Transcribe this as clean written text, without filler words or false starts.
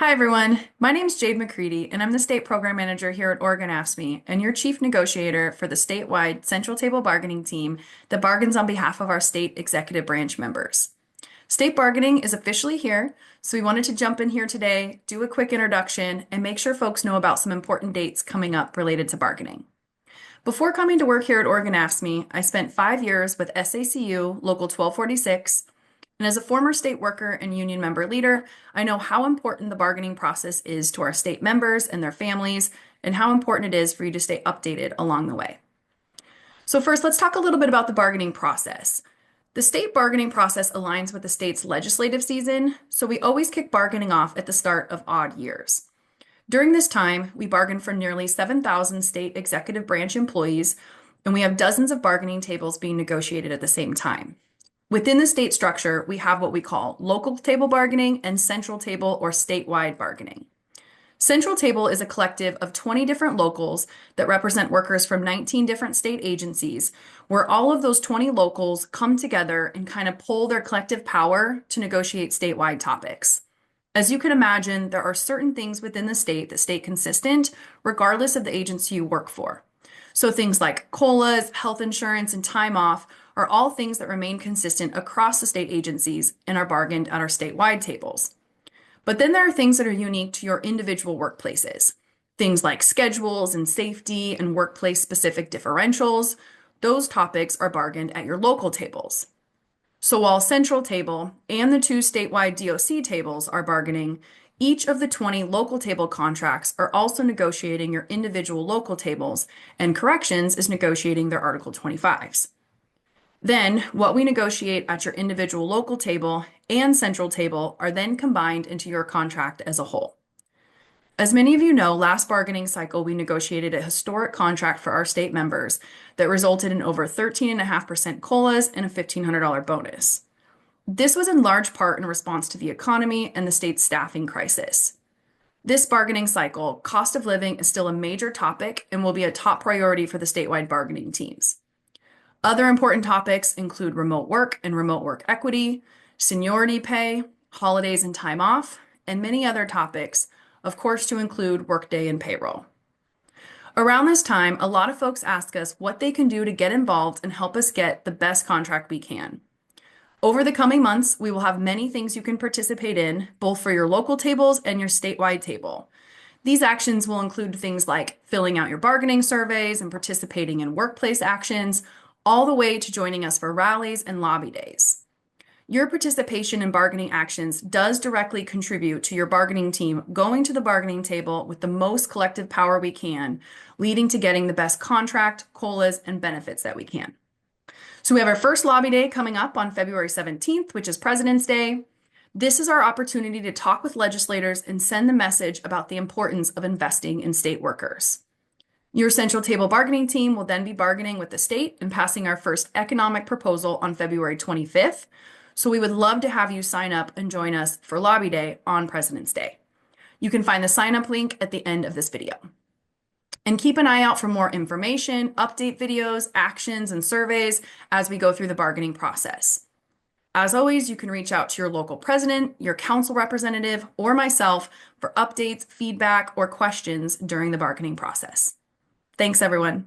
Hi, everyone. My name's Jade McCredy, and I'm the State Program Manager here at Oregon AFSCME and your Chief Negotiator for the statewide Central Table Bargaining Team that bargains on behalf of our state executive branch members. State bargaining is officially here, so we wanted to jump in here today, do a quick introduction, and make sure folks know about some important dates coming up related to bargaining. Before coming to work here at Oregon AFSCME, I spent 5 years with SACU Local 1246. And as a former state worker and union member leader, I know how important the bargaining process is to our state members and their families, and how important it is for you to stay updated along the way. So first, let's talk a little bit about the bargaining process. The state bargaining process aligns with the state's legislative season, so we always kick bargaining off at the start of odd years. During this time, we bargain for nearly 7,000 state executive branch employees, and we have dozens of bargaining tables being negotiated at the same time. Within the state structure, we have what we call local table bargaining and central table or statewide bargaining. Central table is a collective of 20 different locals that represent workers from 19 different state agencies, where all of those 20 locals come together and kind of pull their collective power to negotiate statewide topics. As you can imagine, there are certain things within the state that stay consistent regardless of the agency you work for. So things like COLAs, health insurance, and time off are all things that remain consistent across the state agencies and are bargained at our statewide tables. But then there are things that are unique to your individual workplaces. Things like schedules and safety and workplace-specific differentials. Those topics are bargained at your local tables. So while Central Table and the two statewide DOC tables are bargaining, each of the 20 local table contracts are also negotiating your individual local tables, and Corrections is negotiating their Article 25s. Then, what we negotiate at your individual local table and central table are then combined into your contract as a whole. As many of you know, last bargaining cycle, we negotiated a historic contract for our state members that resulted in over 13.5% COLAs and a $1,500 bonus. This was in large part in response to the economy and the state's staffing crisis. This bargaining cycle, cost of living is still a major topic and will be a top priority for the statewide bargaining teams. Other important topics include remote work and remote work equity, seniority pay, holidays and time off, and many other topics, of course, to include workday and payroll. Around this time, a lot of folks ask us what they can do to get involved and help us get the best contract we can. Over the coming months, we will have many things you can participate in, both for your local tables and your statewide table. These actions will include things like filling out your bargaining surveys and participating in workplace actions, all the way to joining us for rallies and lobby days. Your participation in bargaining actions does directly contribute to your bargaining team going to the bargaining table with the most collective power we can, leading to getting the best contract, COLAs, and benefits that we can. So we have our first lobby day coming up on February 17th, which is President's Day. This is our opportunity to talk with legislators and send the message about the importance of investing in state workers. Your central table bargaining team will then be bargaining with the state and passing our first economic proposal on February 25th. So we would love to have you sign up and join us for Lobby Day on President's Day. You can find the sign up link at the end of this video. And keep an eye out for more information, update videos, actions, and surveys as we go through the bargaining process. As always, you can reach out to your local president, your council representative, or myself for updates, feedback, or questions during the bargaining process. Thanks, everyone.